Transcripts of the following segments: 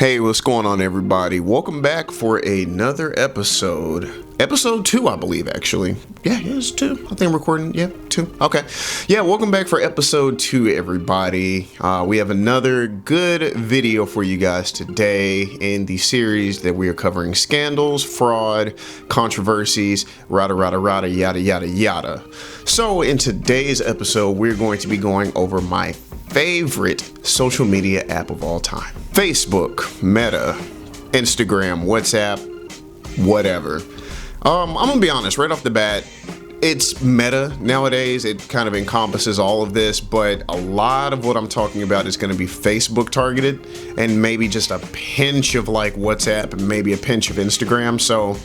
Hey, what's going on, everybody? Welcome back for another episode. Episode 2, I believe, actually. Yeah, it's 2. I think I'm recording. Yeah, 2. Okay. Yeah, welcome back for episode 2, everybody. We have another good video for you guys today in the series that we are covering scandals, fraud, controversies, yada, yada, yada. So in today's episode, we're going to be going over my favorite social media app of all time. Facebook, Meta, Instagram, WhatsApp, whatever. I'm gonna be honest right off the bat, it's Meta nowadays. It kind of encompasses all of this, but a lot of what I'm talking about is going to be Facebook targeted and maybe just a pinch of like WhatsApp and maybe a pinch of Instagram. So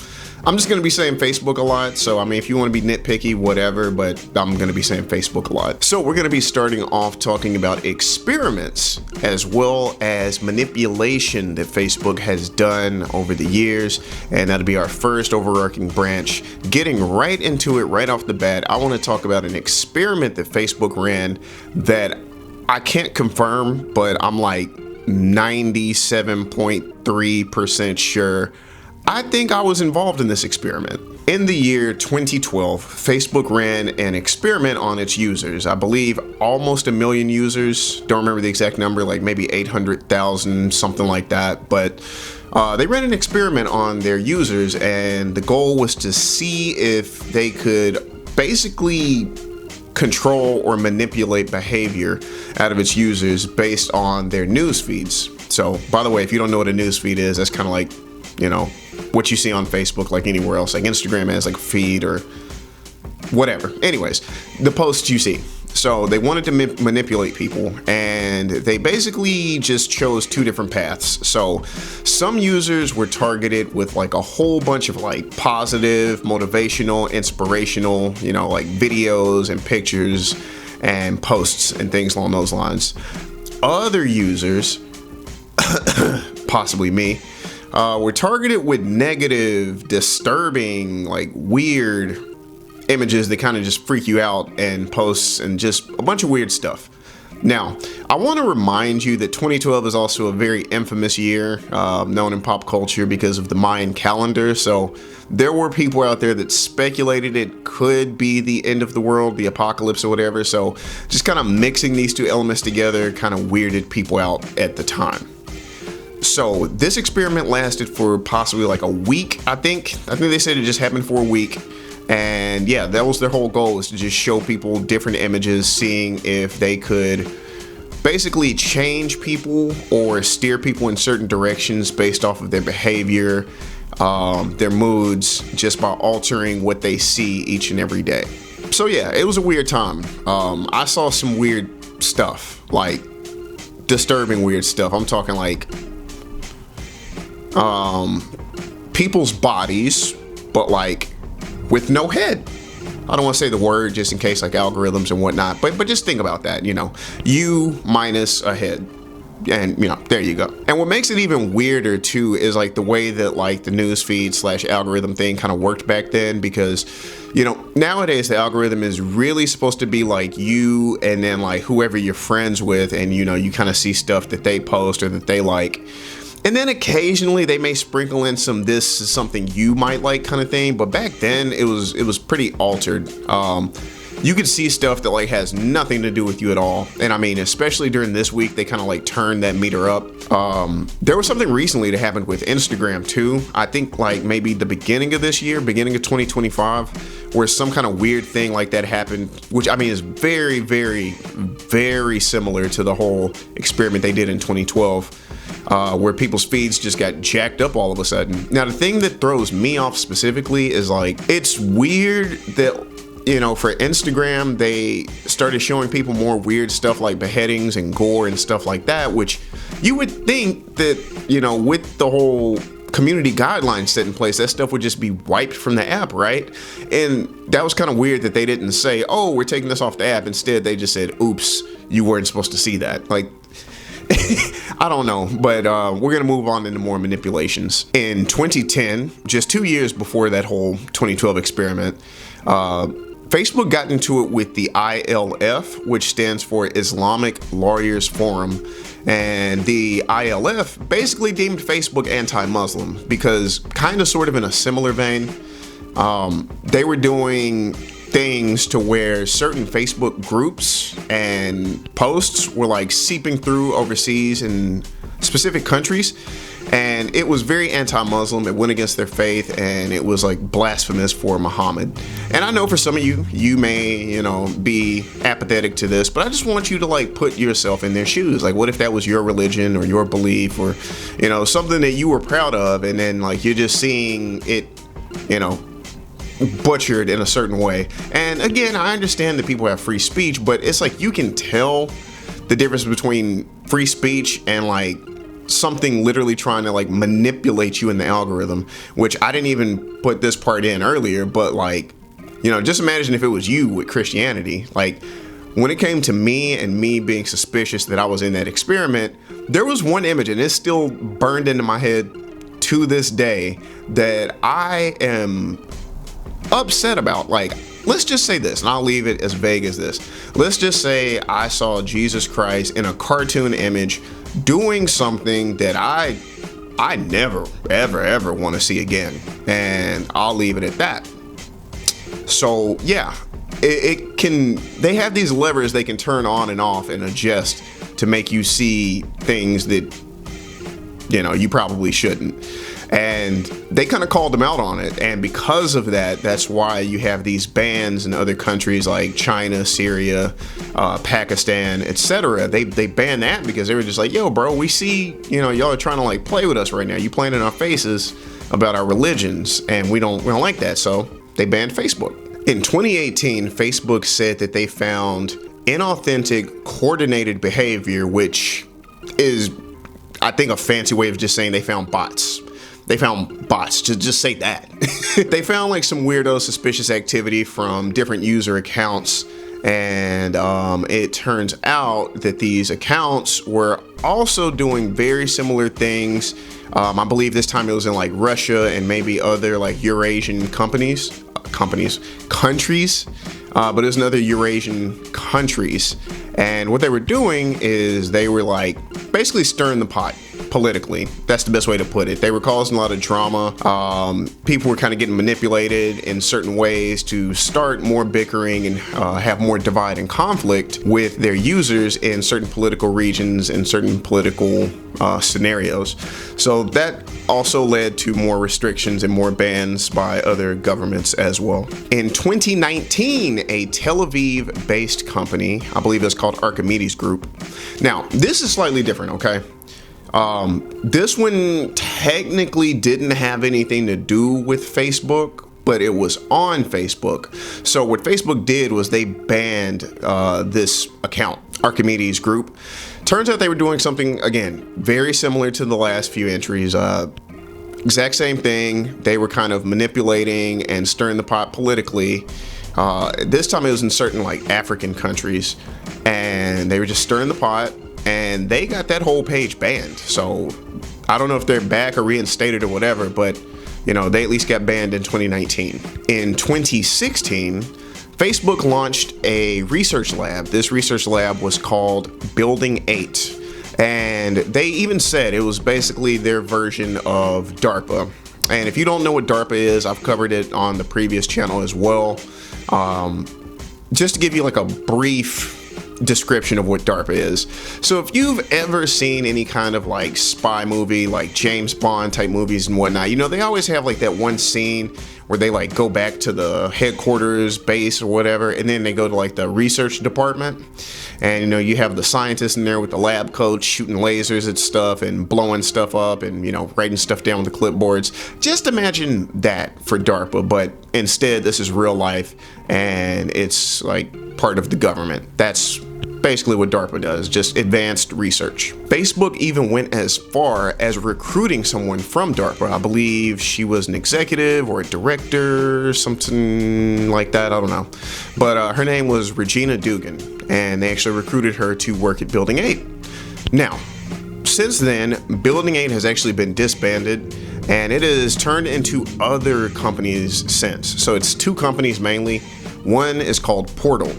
I'm just going to be saying Facebook a lot. So, I mean, if you want to be nitpicky, whatever, but I'm going to be saying Facebook a lot. So we're going to be starting off talking about experiments as well as manipulation that Facebook has done over the years. And that'll be our first overarching branch. Getting right into it right off the bat, I want to talk about an experiment that Facebook ran that I can't confirm, but I'm like 97.3% sure. I think I was involved in this experiment. In the year 2012, Facebook ran an experiment on its users. I believe almost 1 million users. Don't remember the exact number, like maybe 800,000, something like that. But they ran an experiment on their users, and the goal was to see if they could basically control or manipulate behavior out of its users based on their news feeds. So, by the way, if you don't know what a news feed is, that's kind of like, you know, what you see on Facebook, like anywhere else, like Instagram has like a feed or whatever. Anyways, the posts you see. So they wanted to manipulate people, and they basically just chose 2 different paths. So some users were targeted with like a whole bunch of like positive, motivational, inspirational, you know, like videos and pictures and posts and things along those lines. Other users, possibly me, were targeted with negative, disturbing, like weird images that kind of just freak you out, and posts and just a bunch of weird stuff. Now, I want to remind you that 2012 is also a very infamous year, known in pop culture because of the Mayan calendar. So there were people out there that speculated it could be the end of the world, the apocalypse or whatever. So just kind of mixing these 2 elements together kind of weirded people out at the time. So this experiment lasted for possibly like a week, I think they said it just happened for a week. And yeah, that was their whole goal, was to just show people different images, seeing if they could basically change people or steer people in certain directions based off of their behavior, their moods, just by altering what they see each and every day. So yeah, it was a weird time. I saw some weird stuff, like disturbing weird stuff. I'm talking like people's bodies, but like with no head. I don't want to say the word just in case like algorithms and whatnot, but just think about that, you know, you minus a head, and you know, there you go. And what makes it even weirder too is like the way that like the newsfeed / algorithm thing kind of worked back then, because you know, nowadays the algorithm is really supposed to be like you and then like whoever you're friends with, and you know, you kind of see stuff that they post or that they like. And then occasionally they may sprinkle in some this is something you might like kind of thing. But back then it was pretty altered. You could see stuff that like has nothing to do with you at all. And I mean, especially during this week, they kind of like turned that meter up. There was something recently that happened with Instagram too. I think like maybe the beginning of this year, beginning of 2025, where some kind of weird thing like that happened, which I mean is very, very, very similar to the whole experiment they did in 2012. Where people's feeds just got jacked up all of a sudden. Now, the thing that throws me off specifically is like, it's weird that, you know, for Instagram, they started showing people more weird stuff like beheadings and gore and stuff like that, which you would think that, you know, with the whole community guidelines set in place, that stuff would just be wiped from the app, right? And that was kind of weird that they didn't say, oh, we're taking this off the app. Instead, they just said, oops, you weren't supposed to see that. Like, I don't know, but we're going to move on into more manipulations. In 2010, just 2 years before that whole 2012 experiment, Facebook got into it with the ILF, which stands for Islamic Lawyers Forum, And the ILF basically deemed Facebook anti-Muslim because, kind of sort of in a similar vein, they were doing things to where certain Facebook groups and posts were like seeping through overseas in specific countries, and it was very anti-Muslim. It went against their faith, and it was like blasphemous for Muhammad. And I know for some of you may, be apathetic to this, but I just want you to like put yourself in their shoes. Like, what if that was your religion or your belief, or something that you were proud of, and then like you're just seeing it, butchered in a certain way. And again, I understand that people have free speech, but it's like you can tell the difference between free speech and like something literally trying to like manipulate you in the algorithm, which I didn't even put this part in earlier, but like, just imagine if it was you with Christianity. Like, when it came to me and me being suspicious that I was in that experiment, there was one image, and it's still burned into my head to this day, that I am upset about. Like, let's just say this, and I'll leave it as vague as this. Let's just say I saw Jesus Christ in a cartoon image doing something that I never, ever want to see again. And I'll leave it at that. So yeah, they have these levers they can turn on and off and adjust to make you see things that, you probably shouldn't. And they kind of called them out on it. And because of that, that's why you have these bans in other countries like China, Syria, Pakistan, etc. They banned that because they were just like, yo, bro, we see, y'all are trying to like play with us right now. You playing in our faces about our religions, and we don't like that. So they banned Facebook. In 2018, Facebook said that they found inauthentic, coordinated behavior, which is, I think, a fancy way of just saying they found bots. They found bots, just say that. They found like some weirdo suspicious activity from different user accounts, and it turns out that these accounts were also doing very similar things. I believe this time it was in like Russia and maybe other like Eurasian countries, but it was in other Eurasian countries. And what they were doing is they were like basically stirring the pot politically. That's the best way to put it. They were causing a lot of drama. People were kind of getting manipulated in certain ways to start more bickering and have more divide and conflict with their users in certain political regions and certain political scenarios. So that also led to more restrictions and more bans by other governments as well. In 2019, a Tel Aviv-based company, I believe it's called Archimedes Group. Now, this is slightly different, okay? This one technically didn't have anything to do with Facebook, but it was on Facebook. So what Facebook did was they banned this account, Archimedes Group. Turns out they were doing something, again, very similar to the last few entries. Exact same thing. They were kind of manipulating and stirring the pot politically. This time it was in certain like African countries, and they were just stirring the pot, and they got that whole page banned. So I don't know if they're back or reinstated or whatever, but they at least got banned in 2019. In 2016, Facebook launched a research lab. This research lab was called Building 8. And they even said it was basically their version of DARPA. And if you don't know what DARPA is, I've covered it on the previous channel as well. Just to give you like a brief description of what DARPA is. So if you've ever seen any kind of like spy movie, like James Bond type movies and whatnot, they always have like that one scene where they like go back to the headquarters base or whatever, and then they go to like the research department, and you have the scientists in there with the lab coats shooting lasers at stuff and blowing stuff up and writing stuff down with the clipboards. Just imagine that for DARPA, but instead this is real life and it's like part of the government. That's basically what DARPA does, just advanced research. Facebook even went as far as recruiting someone from DARPA. I believe she was an executive or a director, something like that, I don't know. But her name was Regina Dugan, and they actually recruited her to work at Building 8. Now, since then, Building 8 has actually been disbanded, and it has turned into other companies since. So it's two companies mainly. One is called Portal.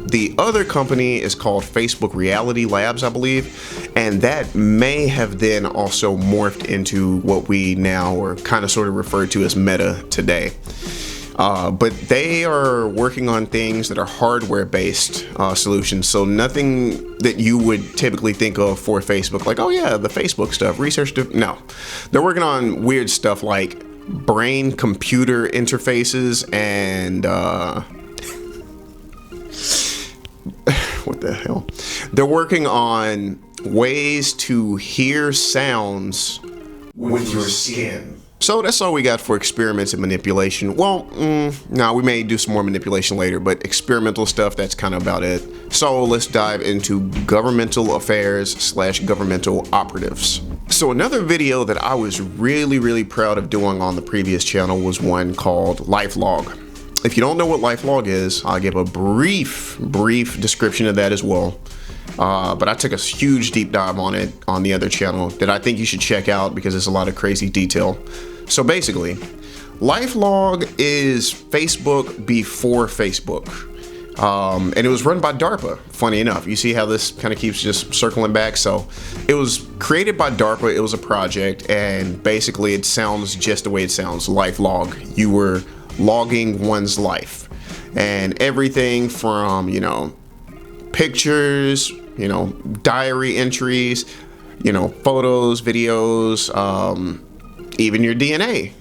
The other company is called Facebook Reality Labs, I believe, and that may have then also morphed into what we now or kind of sort of refer to as Meta today. But they are working on things that are hardware-based solutions. So nothing that you would typically think of for Facebook, like, oh yeah, the Facebook stuff, research. No, they're working on weird stuff like brain-computer interfaces and what the hell? They're working on ways to hear sounds with your skin. So that's all we got for experiments and manipulation. Well, no, we may do some more manipulation later, but experimental stuff, that's kind of about it. So let's dive into governmental affairs / governmental operatives. So another video that I was really proud of doing on the previous channel was one called LifeLog. If you don't know what LifeLog is, I'll give a brief description of that as well. But I took a huge deep dive on it on the other channel that I think you should check out because there's a lot of crazy detail. So basically, LifeLog is Facebook before Facebook. And it was run by DARPA, funny enough. You see how this kind of keeps just circling back? So it was created by DARPA. It was a project, and basically it sounds just the way it sounds, LifeLog. You were logging one's life. And everything from, pictures, diary entries, photos, videos, even your DNA,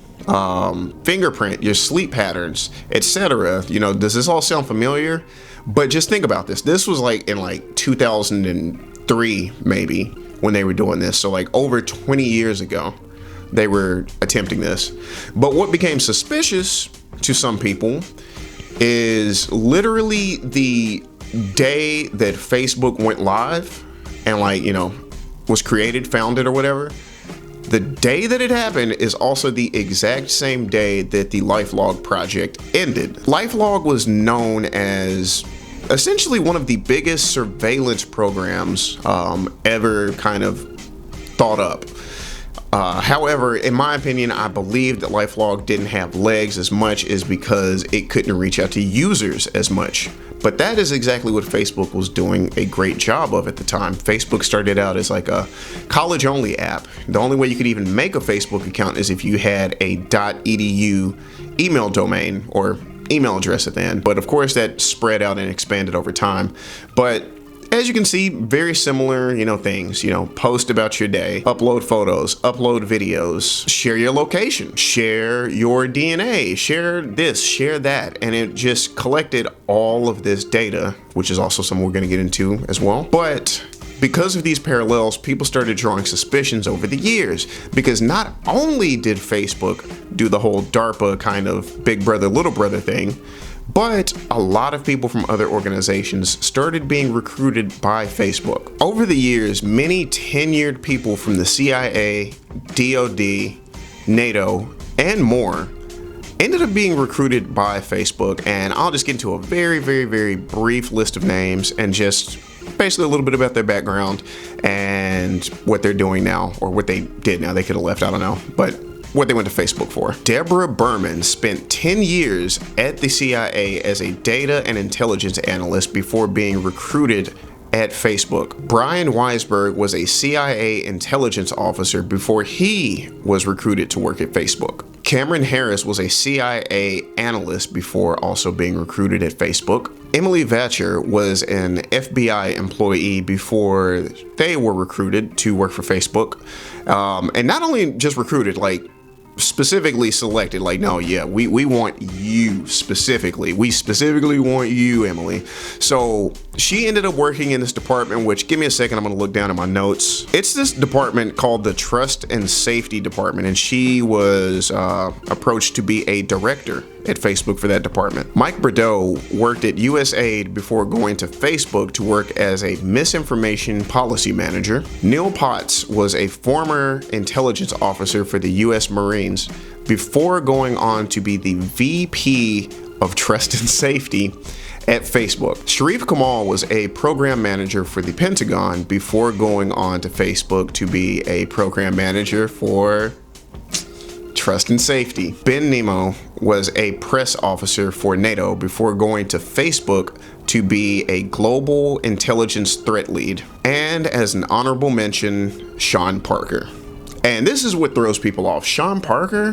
fingerprint, your sleep patterns, etc. Does this all sound familiar? But just think about this. This was like in 2003, maybe, when they were doing this. So like over 20 years ago, they were attempting this. But what became suspicious to some people is literally the day that Facebook went live and was created, founded or whatever. The day that it happened is also the exact same day that the LifeLog project ended. LifeLog was known as essentially one of the biggest surveillance programs ever kind of thought up. However, in my opinion, I believe that LifeLog didn't have legs as much is because it couldn't reach out to users as much. But that is exactly what Facebook was doing a great job of at the time. Facebook started out as like a college-only app. The only way you could even make a Facebook account is if you had a .edu email domain or email address at the end. But of course, that spread out and expanded over time. But as you can see, very similar, things, post about your day, upload photos, upload videos, share your location, share your DNA, share this, share that. And it just collected all of this data, which is also something we're going to get into as well. But because of these parallels, people started drawing suspicions over the years, because not only did Facebook do the whole DARPA kind of big brother, little brother thing, but a lot of people from other organizations started being recruited by Facebook. Over the years, many tenured people from the CIA, DoD, NATO, and more ended up being recruited by Facebook. And I'll just get into a very brief list of names and just basically a little bit about their background and what they're doing now, or what they did now. They could have left, I don't know, but what they went to Facebook for. Deborah Berman spent 10 years at the CIA as a data and intelligence analyst before being recruited at Facebook. Brian Weisberg was a CIA intelligence officer before he was recruited to work at Facebook. Cameron Harris was a CIA analyst before also being recruited at Facebook. Emily Vatcher was an FBI employee before they were recruited to work for Facebook. And not only just recruited, specifically selected, no, yeah, we want you specifically. We specifically want you, Emily. So she ended up working in this department, which, give me a second, I'm gonna look down at my notes. It's this department called the Trust and Safety Department, and she was approached to be a director at Facebook for that department. Mike Bordeaux worked at USAID before going to Facebook to work as a misinformation policy manager. Neil Potts was a former intelligence officer for the US Marines before going on to be the VP of Trust and Safety at Facebook. Sharif Kamal was a program manager for the Pentagon before going on to Facebook to be a program manager for Trust and Safety. Ben Nemo was a press officer for NATO before going to Facebook to be a global intelligence threat lead. And as an honorable mention, Sean Parker. And this is what throws people off. Sean Parker?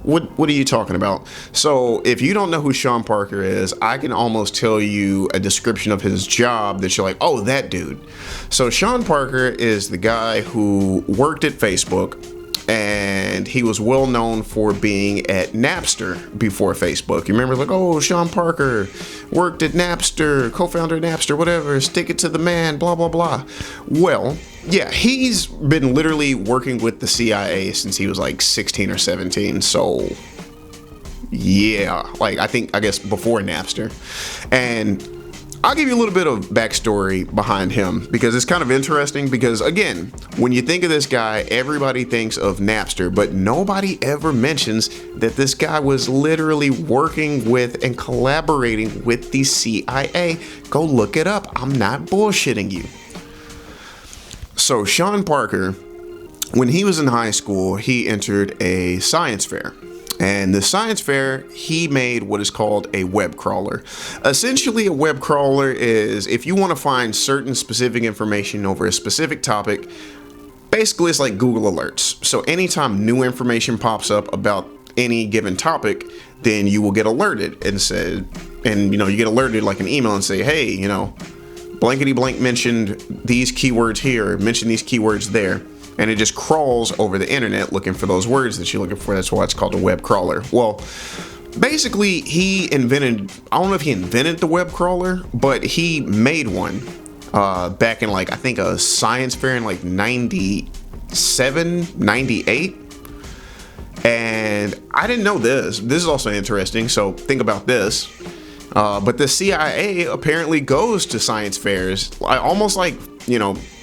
What are you talking about? So if you don't know who Sean Parker is, I can almost tell you a description of his job that you're like, oh, that dude. So Sean Parker is the guy who worked at Facebook, and he was well known for being at Napster before Facebook. You remember, like, oh, Sean Parker worked at Napster, co-founder of Napster, whatever, stick it to the man, blah, blah, blah. Well, yeah, he's been literally working with the CIA since he was like 16 or 17. So yeah, like I guess before Napster. And I'll give you a little bit of backstory behind him because it's kind of interesting because, again, when you think of this guy, everybody thinks of Napster, but nobody ever mentions that this guy was literally working with and collaborating with the CIA. Go look it up. I'm not bullshitting you. So Sean Parker, when he was in high school, he entered a science fair. And the science fair, he made what is called a web crawler. Essentially, a web crawler is if you want to find certain specific information over a specific topic, basically it's like Google Alerts. So anytime new information pops up about any given topic, then you will get alerted and you get alerted like an email and say, hey, blankety blank mentioned these keywords here, mentioned these keywords there. And it just crawls over the internet looking for those words that you're looking for. That's why it's called a web crawler. Well, basically, I don't know if he invented the web crawler, but he made one back in I think a science fair in 97, 98. And I didn't know this. This is also interesting. So think about this. But the CIA apparently goes to science fairs, almost like,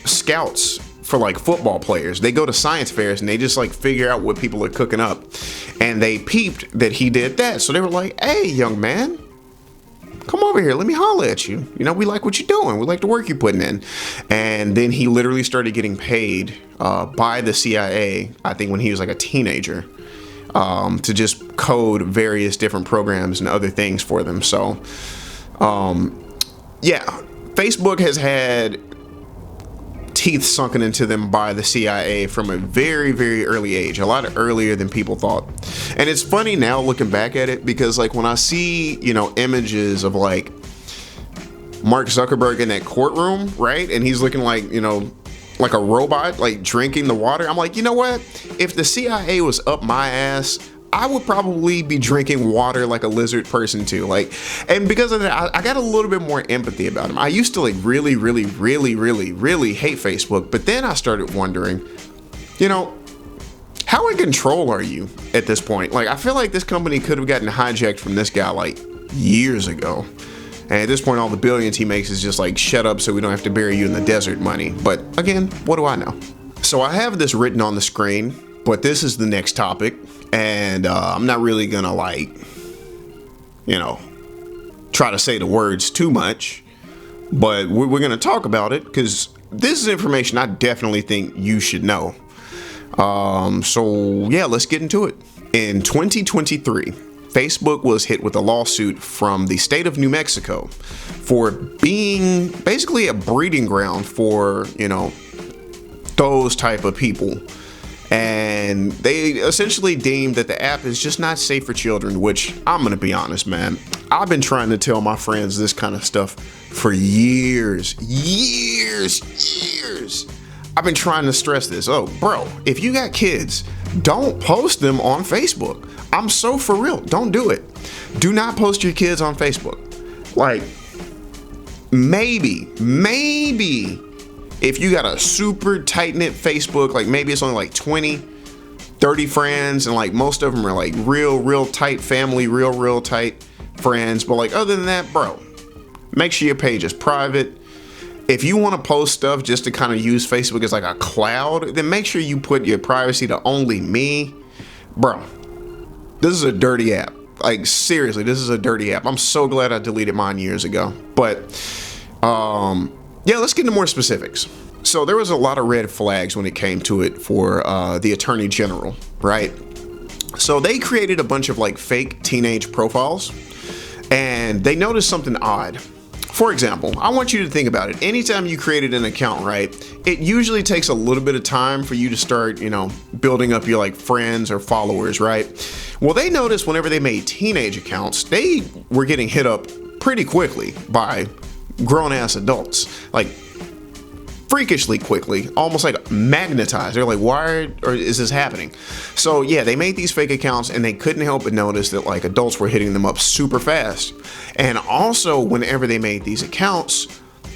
scouts for football players. They go to science fairs and they just figure out what people are cooking up. And they peeped that he did that. So they were like, hey, young man, come over here. Let me holler at you. We like what you're doing. We like the work you're putting in. And then he literally started getting paid by the CIA, I think when he was a teenager, to just code various different programs and other things for them. So, yeah, Facebook has had teeth sunken into them by the CIA from a very, very early age, a lot earlier than people thought. And it's funny now looking back at it because when I see, images of Mark Zuckerberg in that courtroom, right? And he's looking like a robot, drinking the water. I'm like, you know what? If the CIA was up my ass, I would probably be drinking water like a lizard person too. And because of that, I got a little bit more empathy about him. I used to really, really, really, really, really hate Facebook. But then I started wondering, how in control are you at this point? I feel like this company could have gotten hijacked from this guy years ago. And at this point, all the billions he makes is just shut up so we don't have to bury you in the desert money. But again, what do I know? So I have this written on the screen, but this is the next topic. And I'm not really gonna try to say the words too much, but we're gonna talk about it because this is information I definitely think you should know. So yeah, let's get into it. In 2023, Facebook was hit with a lawsuit from the state of New Mexico for being basically a breeding ground for, those type of people. And they essentially deemed that the app is just not safe for children, which I'm going to be honest, man. I've been trying to tell my friends this kind of stuff for years. I've been trying to stress this. Oh, bro, if you got kids, don't post them on Facebook. I'm so for real. Don't do it. Do not post your kids on Facebook. Maybe if you got a super tight-knit Facebook, maybe it's only 20, 30 friends, and most of them are real tight family, real tight friends. But other than that, bro, make sure your page is private. If you want to post stuff just to kind of use Facebook as a cloud, then make sure you put your privacy to only me. Bro, this is a dirty app. Seriously, this is a dirty app. I'm so glad I deleted mine years ago. But, yeah, let's get into more specifics. So there was a lot of red flags when it came to it for the Attorney General, right? So they created a bunch of fake teenage profiles, and they noticed something odd. For example, I want you to think about it. Anytime you created an account, right, it usually takes a little bit of time for you to start, building up your like friends or followers, right? Well, they noticed whenever they made teenage accounts, they were getting hit up pretty quickly by grown-ass adults, like freakishly quickly, almost like magnetized. They're like, why is this happening? So yeah, they made these fake accounts and they couldn't help but notice that like adults were hitting them up super fast. And also whenever they made these accounts,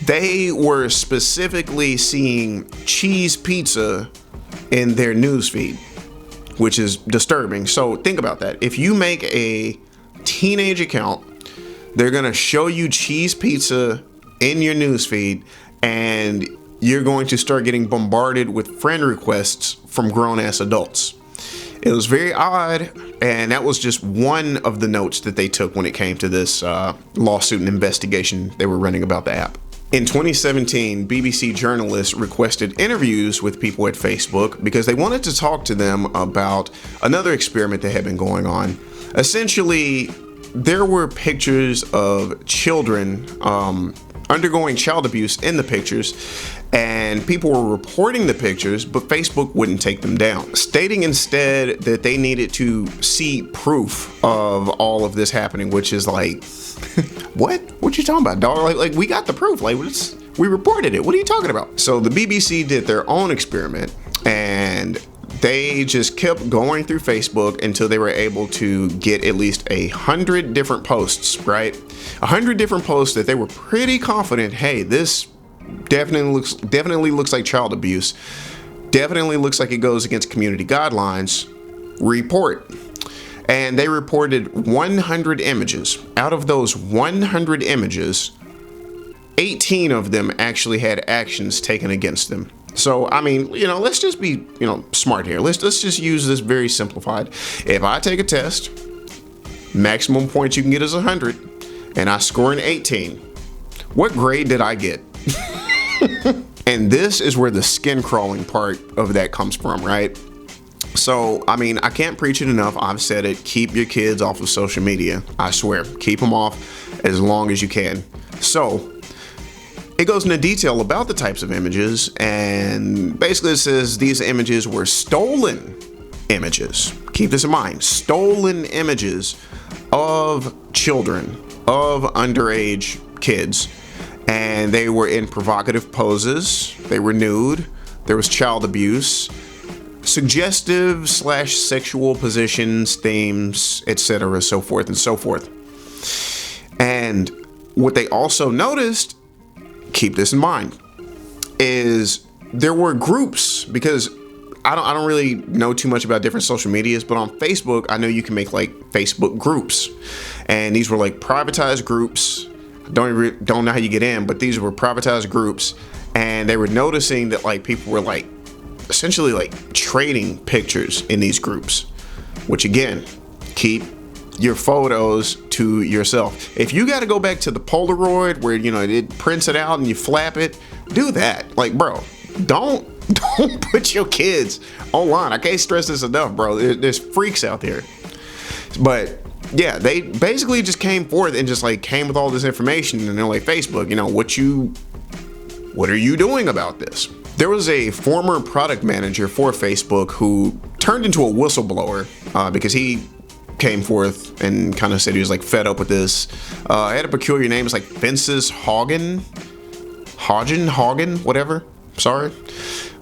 they were specifically seeing cheese pizza in their newsfeed, which is disturbing. So think about that. If you make a teenage account, they're gonna show you cheese pizza in your newsfeed, and you're going to start getting bombarded with friend requests from grown-ass adults. It was very odd, and that was just one of the notes that they took when it came to this lawsuit and investigation they were running about the app. In 2017, BBC journalists requested interviews with people at Facebook because they wanted to talk to them about another experiment that had been going on. Essentially, there were pictures of children undergoing child abuse in the pictures, and people were reporting the pictures, but Facebook wouldn't take them down, stating instead that they needed to see proof of all of this happening, which is like, what you talking about, dog? Like we got the proof, like we reported it. What are you talking about? So the BBC did their own experiment, and they just kept going through Facebook until they were able to get at least 100 different posts, right? 100 different posts that they were pretty confident, hey, this definitely looks like child abuse. Definitely looks like it goes against community guidelines. Report. And they reported 100 images. Out of those 100 images, 18 of them actually had actions taken against them. So, I mean, let's just be, smart here. Let's just use this very simplified. If I take a test, maximum points you can get is 100, and I score an 18. What grade did I get? And this is where the skin crawling part of that comes from, right? So, I mean, I can't preach it enough. I've said it. Keep your kids off of social media. I swear. Keep them off as long as you can. So, it goes into detail about the types of images, and basically it says these images were stolen images. Keep this in mind. Stolen images of children, of underage kids, and they were in provocative poses. They were nude. There was child abuse, suggestive / sexual positions, themes, etc., so forth and so forth. And what they also noticed, keep this in mind, is there were groups, because I don't really know too much about different social medias, but on Facebook, I know you can make like Facebook groups, and these were like privatized groups. Don't know how you get in, but these were privatized groups, and they were noticing that like people were like essentially like trading pictures in these groups, which again, keep your photos to yourself. If you got to go back to the Polaroid where it prints it out and you flap it, do that. Like, bro, don't put your kids online. I can't stress this enough, bro. There's freaks out there. But yeah, they basically just came forth and just like came with all this information, and they're like, Facebook, what are you doing about this? There was a former product manager for Facebook who turned into a whistleblower because he came forth and kind of said he was like fed up with this. I had a peculiar name. It's like Fences Hagen, whatever. Sorry.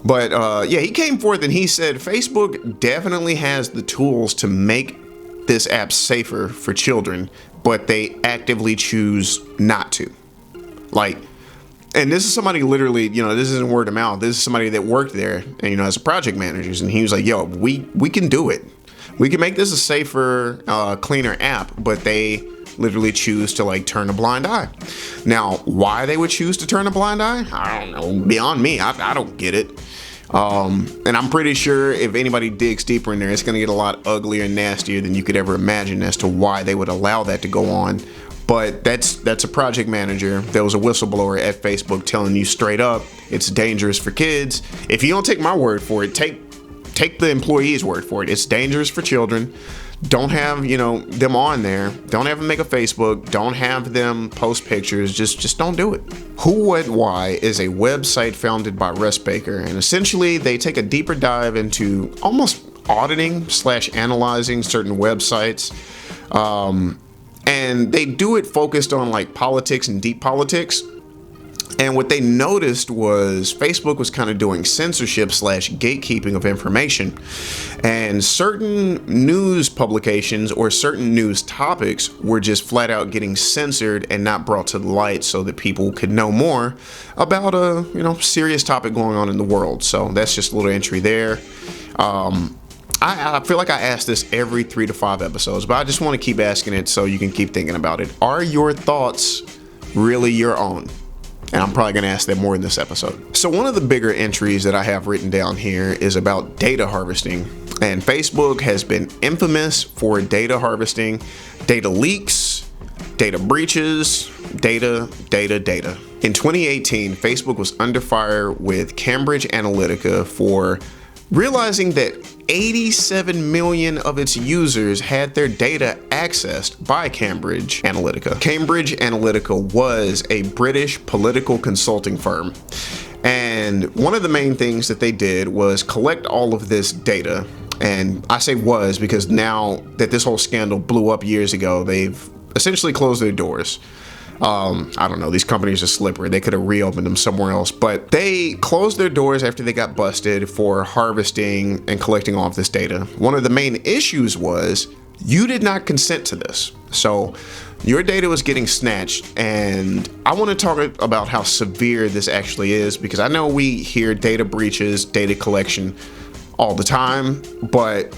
But yeah, he came forth and he said Facebook definitely has the tools to make this app safer for children, but they actively choose not to. Like, and this is somebody literally, this isn't word of mouth. This is somebody that worked there and, as a project manager. And he was like, yo, we can do it. We can make this a safer, cleaner app, but they literally choose to like turn a blind eye. Now, why they would choose to turn a blind eye, I don't know. Beyond me, I don't get it. And I'm pretty sure if anybody digs deeper in there, it's going to get a lot uglier and nastier than you could ever imagine as to why they would allow that to go on. But that's a project manager. There was a whistleblower at Facebook telling you straight up, it's dangerous for kids. If you don't take my word for it, take the employee's word for it. It's dangerous for children. Don't have, them on there. Don't have them make a Facebook. Don't have them post pictures. Just don't do it. Who, What, Why is a website founded by Russ Baker, and essentially they take a deeper dive into almost auditing / analyzing certain websites. And they do it focused on like politics and deep politics. And what they noticed was Facebook was kind of doing censorship / gatekeeping of information. And certain news publications or certain news topics were just flat out getting censored and not brought to the light so that people could know more about a, serious topic going on in the world. So that's just a little entry there. I feel like I ask this every 3 to 5 episodes, but I just want to keep asking it so you can keep thinking about it. Are your thoughts really your own? And I'm probably going to ask that more in this episode. So one of the bigger entries that I have written down here is about data harvesting. And Facebook has been infamous for data harvesting, data leaks, data breaches, data. In 2018, Facebook was under fire with Cambridge Analytica for realizing that 87 million of its users had their data accessed by Cambridge Analytica. Cambridge Analytica was a British political consulting firm. And one of the main things that they did was collect all of this data. And I say was because now that this whole scandal blew up years ago, they've essentially closed their doors. I don't know, these companies are slippery. They could have reopened them somewhere else, but they closed their doors after they got busted for harvesting and collecting all of this data. One of the main issues was you did not consent to this. So your data was getting snatched, and I want to talk about how severe this actually is, because I know we hear data breaches, data collection all the time, but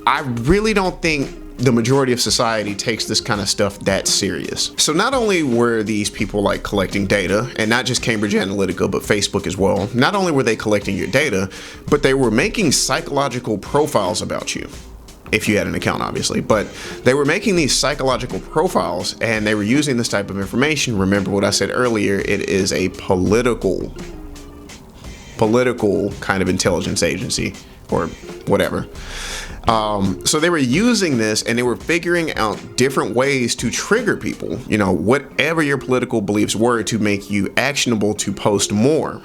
I really don't think the majority of society takes this kind of stuff that serious. So not only were these people like collecting data, and not just Cambridge Analytica, but Facebook as well, not only were they collecting your data, but they were making psychological profiles about you. If you had an account, obviously, but they were making these psychological profiles and they were using this type of information. Remember what I said earlier, it is a political kind of intelligence agency or whatever. So they were using this and they were figuring out different ways to trigger people, whatever your political beliefs were, to make you actionable to post more.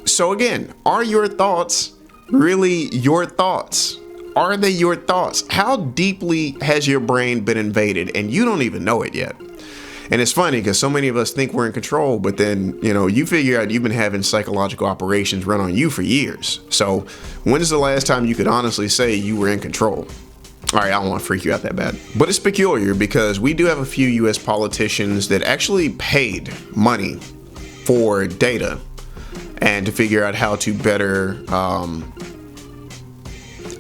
So again, are your thoughts really your thoughts? Are they your thoughts? How deeply has your brain been invaded and you don't even know it yet? And it's funny because so many of us think we're in control, but then, you figure out you've been having psychological operations run on you for years. So when's the last time you could honestly say you were in control? All right, I don't want to freak you out that bad. But it's peculiar because we do have a few US politicians that actually paid money for data and to figure out how to better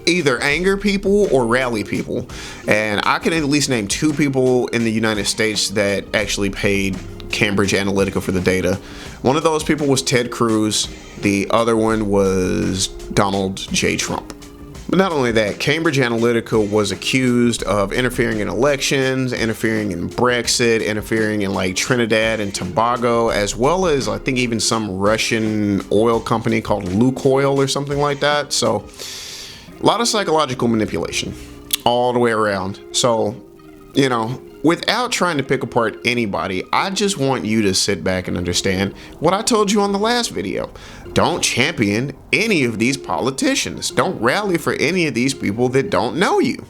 either anger people or rally people. And I can at least name 2 people in the United States that actually paid Cambridge Analytica for the data. One of those people was Ted Cruz. The other one was Donald J. Trump. But not only that, Cambridge Analytica was accused of interfering in elections, interfering in Brexit, interfering in like Trinidad and Tobago, as well as I think even some Russian oil company called Lukoil or something like that. So a lot of psychological manipulation all the way around. So, without trying to pick apart anybody, I just want you to sit back and understand what I told you on the last video. Don't champion any of these politicians. Don't rally for any of these people that don't know you.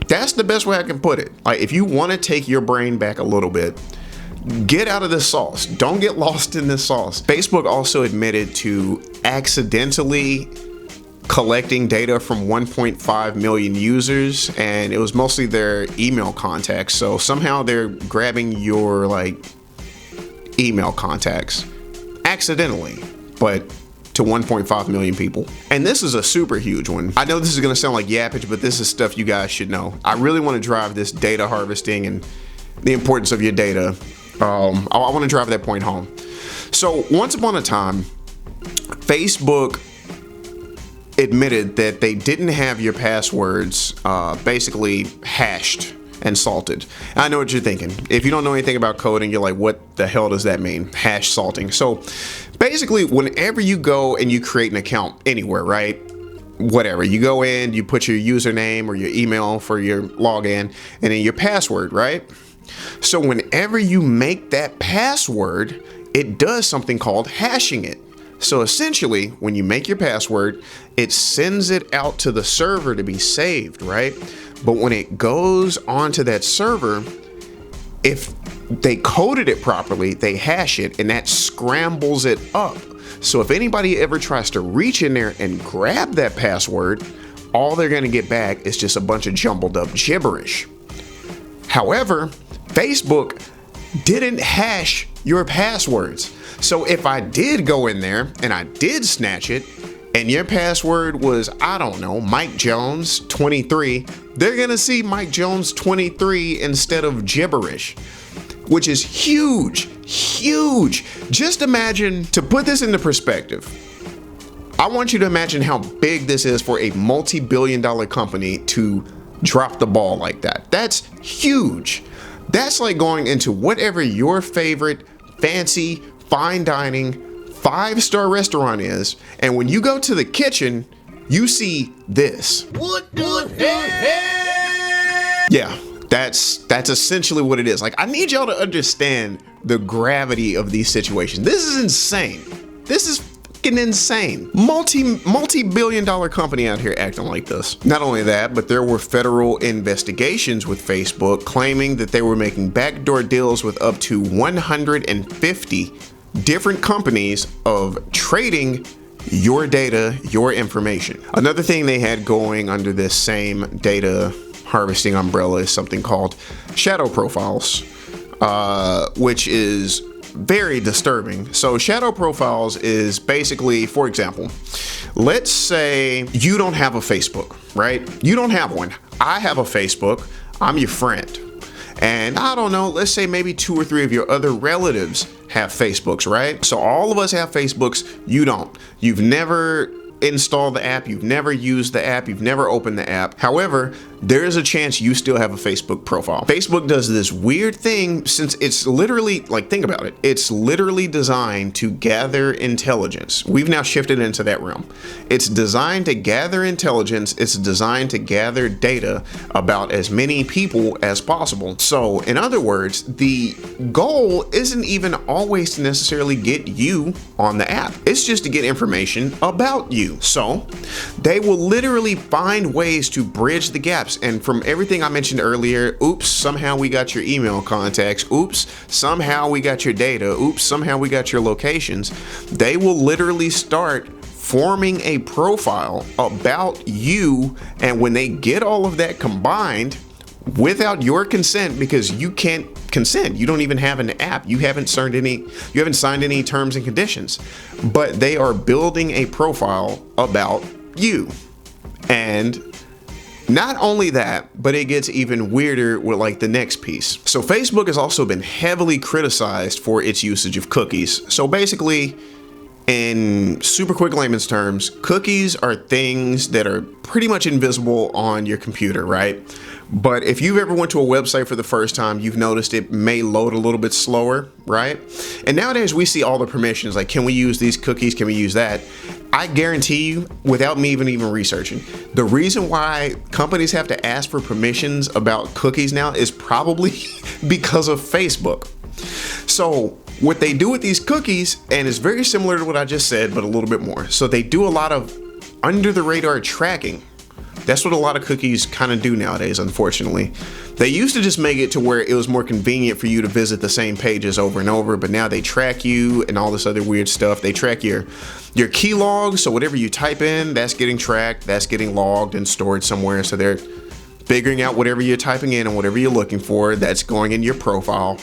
That's the best way I can put it. Like, if you want to take your brain back a little bit, get out of this sauce. Don't get lost in this sauce. Facebook also admitted to accidentally collecting data from 1.5 million users, and it was mostly their email contacts. So somehow they're grabbing your email contacts accidentally, but to 1.5 million people. And this is a super huge one. I know this is going to sound like yappage, but this is stuff you guys should know. I really want to drive this data harvesting and the importance of your data. I want to drive that point home. So once upon a time, Facebook admitted that they didn't have your passwords basically hashed and salted. I know what you're thinking. If you don't know anything about coding, you're like, what the hell does that mean? Hash salting. So basically, whenever you go and you create an account anywhere, right? whatever. You go in, you put your username or your email for your login, and then your password, right? So whenever you make that password, it does something called hashing it. So essentially, when you make your password, it sends it out to the server to be saved, right? But when it goes onto that server, if they coded it properly, they hash it, and that scrambles it up. So if anybody ever tries to reach in there and grab that password, all they're going to get back is just a bunch of jumbled up gibberish. However, Facebook didn't hash your passwords. So if I did go in there and I did snatch it, and your password was, I don't know, Mike Jones 23, they're gonna see Mike Jones 23 instead of gibberish, which is huge, huge. Just imagine, to put this into perspective, I want you to imagine how big this is for a multi-billion-dollar company to drop the ball like that. That's huge. That's like going into whatever your favorite fancy fine dining 5-star restaurant is, and when you go to the kitchen, you see this. What the hell? Yeah, that's essentially what it is. Like, I need y'all to understand the gravity of these situations. This is insane. This is fucking insane. Multi-billion-dollar company out here acting like this. Not only that, but there were federal investigations with Facebook claiming that they were making backdoor deals with up to 150 different companies of trading your data, your information. Another thing they had going under this same data harvesting umbrella is something called shadow profiles, which is very disturbing. So shadow profiles is basically, for example, let's say you don't have a Facebook, right? You don't have one. I have a Facebook. I'm your friend. And I don't know, let's say maybe 2 or 3 of your other relatives have Facebooks, right? So all of us have Facebooks, you don't. You've never installed the app, you've never used the app, you've never opened the app. However, there is a chance you still have a Facebook profile. Facebook does this weird thing, since it's literally, like, think about it, it's literally designed to gather intelligence. We've now shifted into that realm. It's designed to gather intelligence, it's designed to gather data about as many people as possible. So in other words, the goal isn't even always to necessarily get you on the app. It's just to get information about you. So they will literally find ways to bridge the gaps. And from everything I mentioned earlier, oops, somehow we got your email contacts. Oops, somehow we got your data. Oops, somehow we got your locations. They will literally start forming a profile about you. And when they get all of that combined without your consent, because you can't consent, you don't even have an app, you haven't signed any terms and conditions, but they are building a profile about you. And not only that, but it gets even weirder with like the next piece. So Facebook has also been heavily criticized for its usage of cookies. So basically, in super quick layman's terms, cookies are things that are pretty much invisible on your computer, right? But if you've ever went to a website for the first time, you've noticed it may load a little bit slower, right? And nowadays we see all the permissions, like, can we use these cookies? Can we use that? I guarantee you, without me even researching, the reason why companies have to ask for permissions about cookies now is probably because of Facebook. So what they do with these cookies, and it's very similar to what I just said, but a little bit more. So they do a lot of under the radar tracking. That's what a lot of cookies kind of do nowadays, unfortunately. They used to just make it to where it was more convenient for you to visit the same pages over and over, but now they track you and all this other weird stuff. They track your key logs, so whatever you type in, that's getting tracked, that's getting logged and stored somewhere. So they're figuring out whatever you're typing in and whatever you're looking for, that's going in your profile,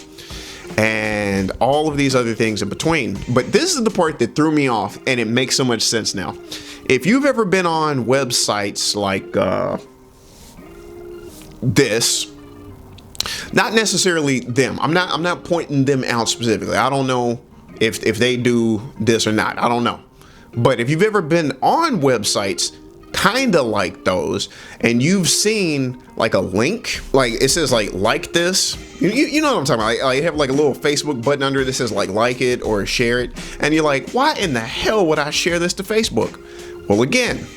and all of these other things in between. But this is the part that threw me off, and it makes so much sense now. If you've ever been on websites like this, not necessarily them, I'm not pointing them out specifically. I don't know if they do this or not. I don't know. But if you've ever been on websites kind of like those, and you've seen like a link, like it says like this, you know what I'm talking about, like you have like a little Facebook button under it that says like it or share it, and you're like, why in the hell would I share this to Facebook? Well, again,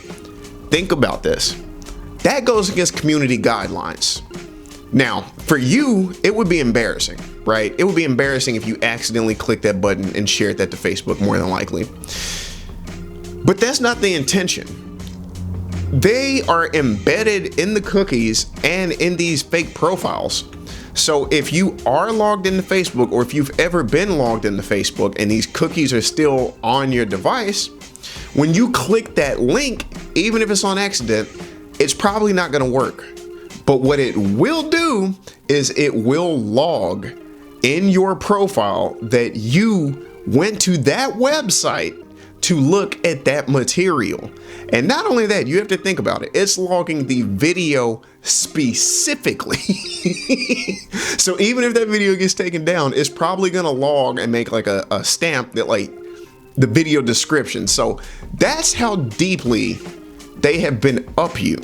think about this. That goes against community guidelines. Now, for you, it would be embarrassing, right? It would be embarrassing if you accidentally clicked that button and shared that to Facebook, more than likely. But that's not the intention. They are embedded in the cookies and in these fake profiles. So if you are logged into Facebook, or if you've ever been logged into Facebook and these cookies are still on your device, when you click that link, even if it's on accident, it's probably not going to work. But what it will do is it will log in your profile that you went to that website to look at that material. And not only that, you have to think about it. It's logging the video specifically. So even if that video gets taken down, it's probably going to log and make like a stamp that like the video description. So that's how deeply they have been up you.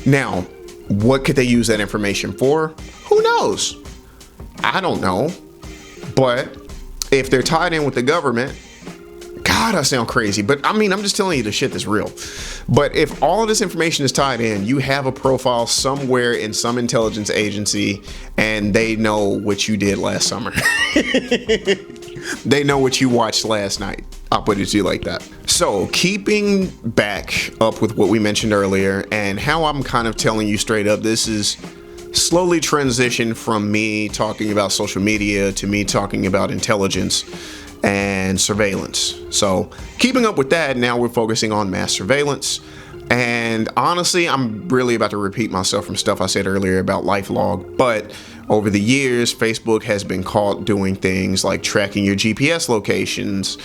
Now, what could they use that information for? Who knows? I don't know. But if they're tied in with the government, God, I sound crazy, but I mean, I'm just telling you the shit that's real. But if all of this information is tied in, you have a profile somewhere in some intelligence agency, and they know what you did last summer. They know what you watched last night. I'll put it to you like that. So keeping back up with what we mentioned earlier, and how I'm kind of telling you straight up, this is slowly transitioned from me talking about social media to me talking about intelligence and surveillance. So keeping up with that, now we're focusing on mass surveillance. And honestly, I'm really about to repeat myself from stuff I said earlier about LifeLog, but over the years, Facebook has been caught doing things like tracking your GPS locations,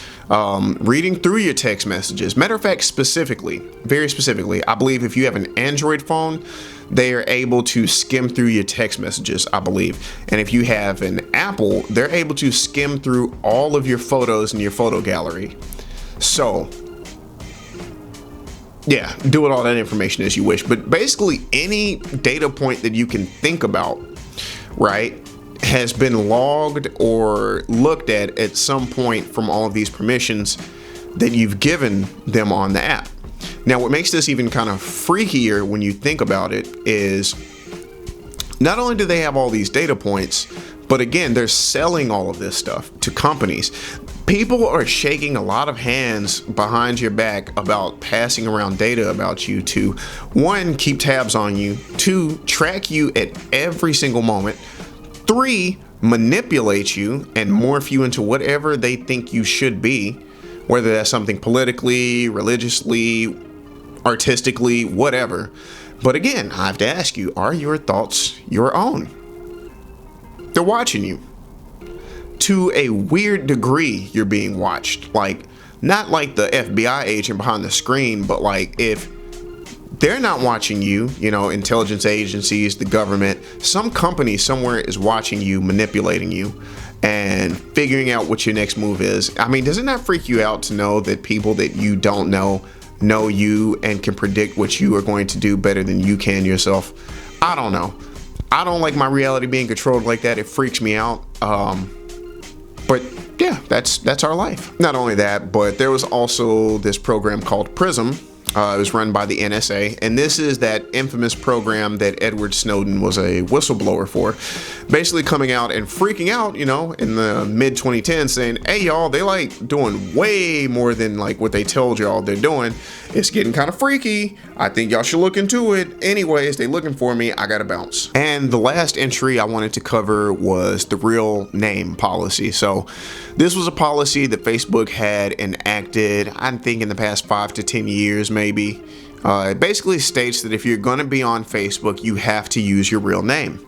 reading through your text messages. Matter of fact, very specifically, I believe if you have an Android phone, they are able to skim through your text messages, I believe. And if you have an Apple, they're able to skim through all of your photos in your photo gallery. So yeah, do with all that information as you wish. But basically any data point that you can think about, right, has been logged or looked at some point from all of these permissions that you've given them on the app. Now, what makes this even kind of freakier when you think about it is not only do they have all these data points, but again, they're selling all of this stuff to companies. People are shaking a lot of hands behind your back about passing around data about you to, one, keep tabs on you, two, track you at every single moment, three, manipulate you and morph you into whatever they think you should be, whether that's something politically, religiously, artistically, whatever. But again, I have to ask you, are your thoughts your own? They're watching you. To a weird degree, you're being watched. Like, not like the FBI agent behind the screen, but like if they're not watching you, you know, intelligence agencies, the government, some company somewhere is watching you, manipulating you, and figuring out what your next move is. I mean, does it not freak you out to know that people that you don't know you and can predict what you are going to do better than you can yourself? I don't know. I don't like my reality being controlled like that. It freaks me out. But yeah, that's our life. Not only that, but there was also this program called PRISM. It was run by the NSA, and this is that infamous program that Edward Snowden was a whistleblower for, basically coming out and freaking out, you know, in the mid 2010s saying, hey y'all, they like doing way more than like what they told y'all they're doing. It's getting kind of freaky. I think y'all should look into it. Anyways, they looking for me. I gotta bounce. And the last entry I wanted to cover was the real name policy. So this was a policy that Facebook had enacted, I think in the past 5 to 10 years, maybe. It basically states that if you're gonna be on Facebook, you have to use your real name.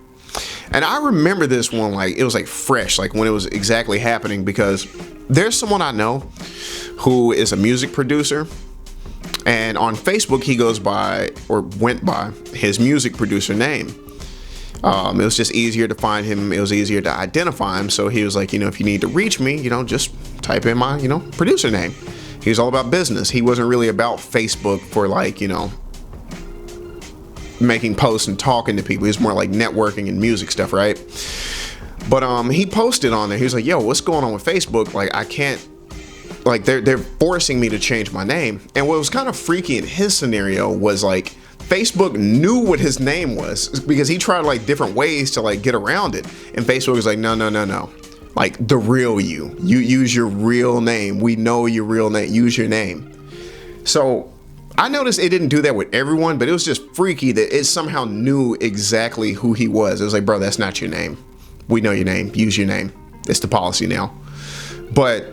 And I remember this one like it was like fresh, like when it was exactly happening, because there's someone I know who is a music producer. And on Facebook, he goes by, or went by, his music producer name. It was just easier to find him. It was easier to identify him. So he was like, you know, if you need to reach me, you know, just type in my, you know, producer name. He was all about business. He wasn't really about Facebook for like, you know, making posts and talking to people. He was more like networking and music stuff, right? But he posted on there. He was like, yo, what's going on with Facebook? Like, I can't like they're forcing me to change my name. And what was kind of freaky in his scenario was like Facebook knew what his name was because he tried like different ways to like get around it. And Facebook was like, no. Like the real you use your real name. We know your real name. Use your name. So I noticed it didn't do that with everyone, but it was just freaky that it somehow knew exactly who he was. It was like, bro, that's not your name. We know your name. Use your name. It's the policy now. But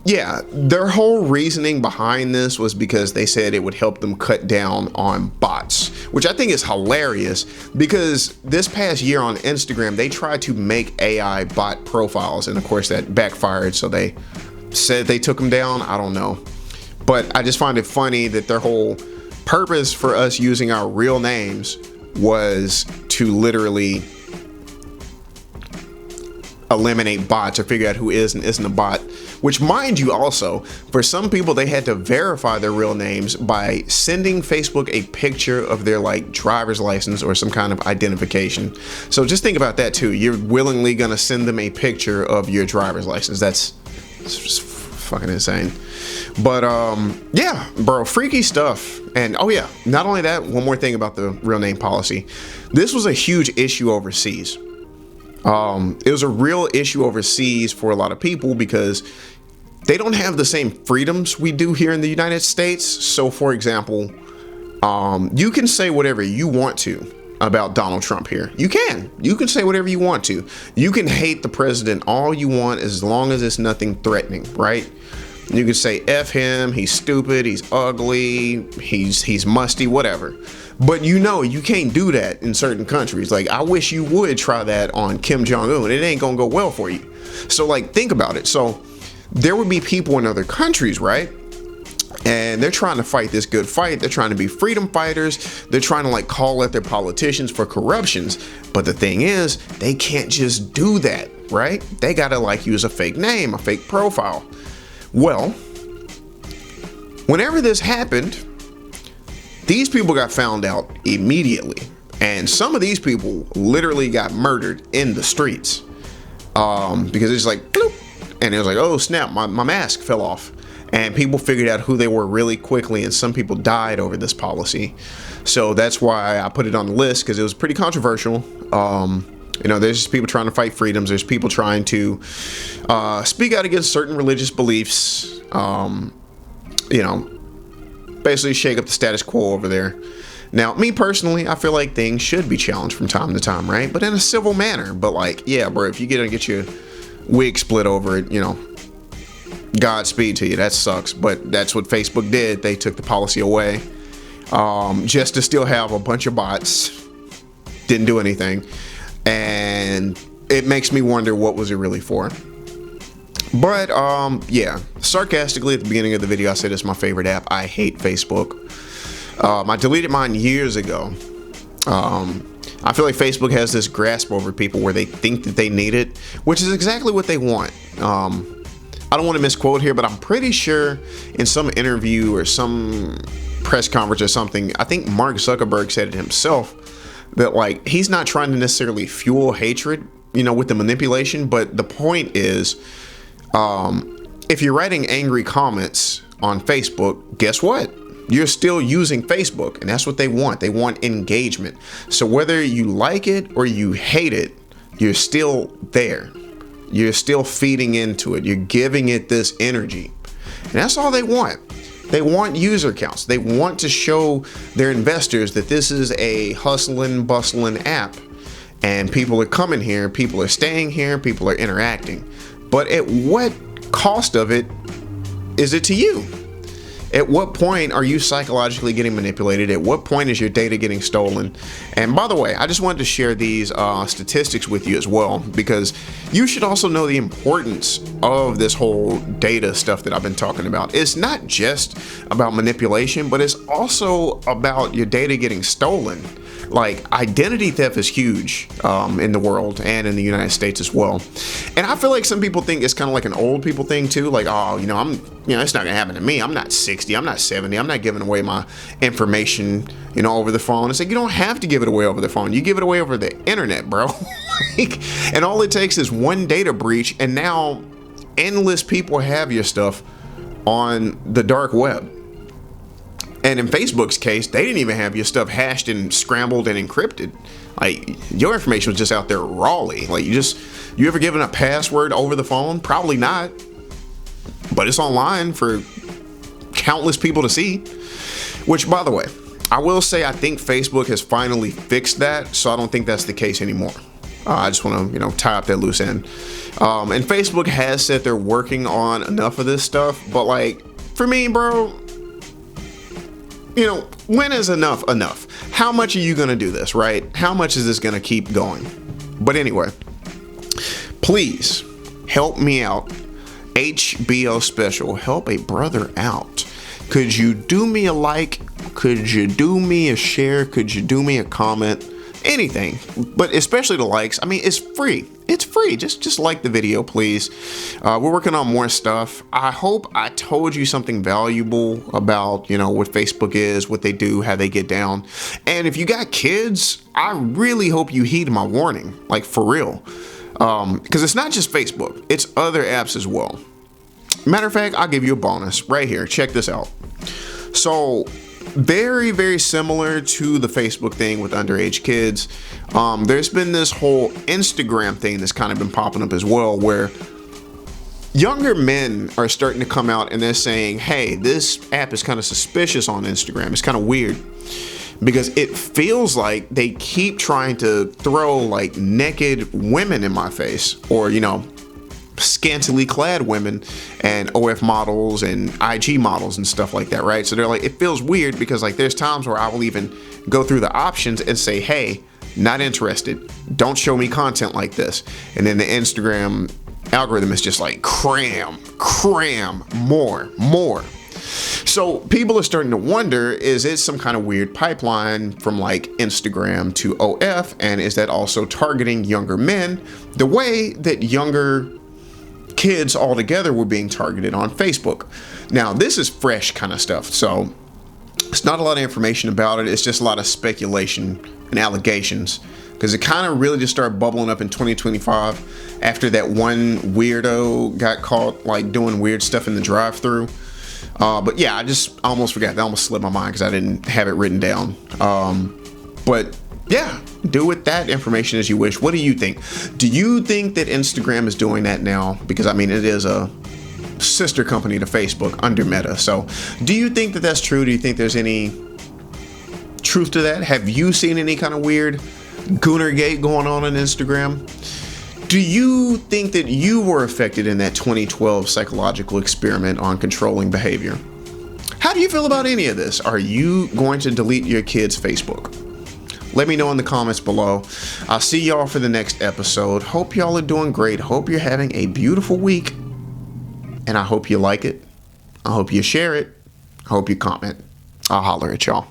yeah, their whole reasoning behind this was because they said it would help them cut down on bots, which I think is hilarious because this past year on Instagram, they tried to make AI bot profiles. And of course that backfired. So they said they took them down. I don't know. But I just find it funny that their whole purpose for us using our real names was to literally eliminate bots or figure out who is and isn't a bot. Which, mind you, also, for some people, they had to verify their real names by sending Facebook a picture of their like driver's license or some kind of identification. So just think about that too. You're willingly gonna send them a picture of your driver's license. That's just fucking insane. But yeah, bro, freaky stuff. And oh yeah, not only that, one more thing about the real name policy. This was a huge issue overseas. It was a real issue overseas for a lot of people because they don't have the same freedoms we do here in the United States. So for example, you can say whatever you want to about Donald Trump here. You can say whatever you want to. You can hate the president all you want as long as it's nothing threatening, right? You can say F him, he's stupid, he's ugly, he's musty, whatever. But you know, you can't do that in certain countries. Like, I wish you would try that on Kim Jong-un. It ain't gonna go well for you. So like, think about it. So there would be people in other countries, right? And they're trying to fight this good fight. They're trying to be freedom fighters. They're trying to like call out their politicians for corruptions. But the thing is, they can't just do that, right? They gotta like use a fake name, a fake profile. Well, whenever this happened, these people got found out immediately. And some of these people literally got murdered in the streets because it's like, bloop, and it was like, oh snap, my mask fell off. And people figured out who they were really quickly, and some people died over this policy. So that's why I put it on the list, because it was pretty controversial. You know, there's just people trying to fight freedoms. There's people trying to speak out against certain religious beliefs. You know, basically shake up the status quo over there. Now, me personally, I feel like things should be challenged from time to time, right? But in a civil manner. But like, yeah, bro, if you get your wig split over it, you know, Godspeed to you. That sucks. But that's what Facebook did. They took the policy away just to still have a bunch of bots. Didn't do anything. And it makes me wonder, what was it really for? But yeah, sarcastically at the beginning of the video, I said it's my favorite app. I hate Facebook. I deleted mine years ago. I feel like Facebook has this grasp over people where they think that they need it, which is exactly what they want. I don't want to misquote here, but I'm pretty sure in some interview or some press conference or something, I think Mark Zuckerberg said it himself, that like, he's not trying to necessarily fuel hatred, you know, with the manipulation. But the point is, if you're writing angry comments on Facebook, guess what? You're still using Facebook, and that's what they want. They want engagement. So whether you like it or you hate it, you're still there. You're still feeding into it. You're giving it this energy. And that's all they want. They want user counts. They want to show their investors that this is a hustling, bustling app. And people are coming here, people are staying here, people are interacting. But at what cost of it is it to you? At what point are you psychologically getting manipulated? At what point is your data getting stolen? And by the way, I just wanted to share these statistics with you as well, because you should also know the importance of this whole data stuff that I've been talking about. It's not just about manipulation, but it's also about your data getting stolen. Like, identity theft is huge in the world and in the United States as well. And I feel like some people think it's kind of like an old people thing too. Like, oh, you know, it's not gonna happen to me. I'm not 60, I'm not 70, I'm not giving away my information, you know, over the phone. It's like, you don't have to give it away over the phone. You give it away over the internet, bro. And all it takes is one data breach, and now endless people have your stuff on the dark web. And in Facebook's case, they didn't even have your stuff hashed and scrambled and encrypted. Like, your information was just out there rawly. Like, you ever given a password over the phone? Probably not. But it's online for countless people to see. Which, by the way, I will say I think Facebook has finally fixed that, so I don't think that's the case anymore. I just want to, tie up that loose end. And Facebook has said they're working on enough of this stuff, but like, for me, bro, when is enough? How much are you going to do this, right? How much is this going to keep going? But anyway, please help me out. HBO special, help a brother out. Could you do me a like? Could you do me a share? Could you do me a comment? Anything, but especially the likes. I mean, it's free. It's free. Just like the video, please. We're working on more stuff. I hope I told you something valuable about, what Facebook is, what they do, how they get down. And if you got kids, I really hope you heed my warning, like for real. Because it's not just Facebook, it's other apps as well. Matter of fact, I'll give you a bonus right here. Check this out. So, very, very similar to the Facebook thing with underage kids. There's been this whole Instagram thing that's kind of been popping up as well, where younger men are starting to come out and they're saying, hey, this app is kind of suspicious on Instagram. It's kind of weird because it feels like they keep trying to throw like naked women in my face, or, scantily clad women and OF models and IG models and stuff like that, right? So they're like, it feels weird because like there's times where I will even go through the options and say, hey, not interested, don't show me content like this. And then the Instagram algorithm is just like cram, more. So people are starting to wonder, is it some kind of weird pipeline from like Instagram to OF? And is that also targeting younger men the way that younger kids altogether were being targeted on Facebook? Now, this is fresh kind of stuff, so it's not a lot of information about it. It's just a lot of speculation and allegations, because it kind of really just started bubbling up in 2025 after that one weirdo got caught like doing weird stuff in the drive-thru. But yeah, I almost forgot. That almost slipped my mind because I didn't have it written down. But yeah, do with that information as you wish. What do you think? Do you think that Instagram is doing that now? Because I mean, it is a sister company to Facebook under Meta. So do you think that that's true? Do you think there's any truth to that? Have you seen any kind of weird Goonergate going on Instagram? Do you think that you were affected in that 2012 psychological experiment on controlling behavior? How do you feel about any of this? Are you going to delete your kids' Facebook? Let me know in the comments below. I'll see y'all for the next episode. Hope y'all are doing great. Hope you're having a beautiful week. And I hope you like it. I hope you share it. I hope you comment. I'll holler at y'all.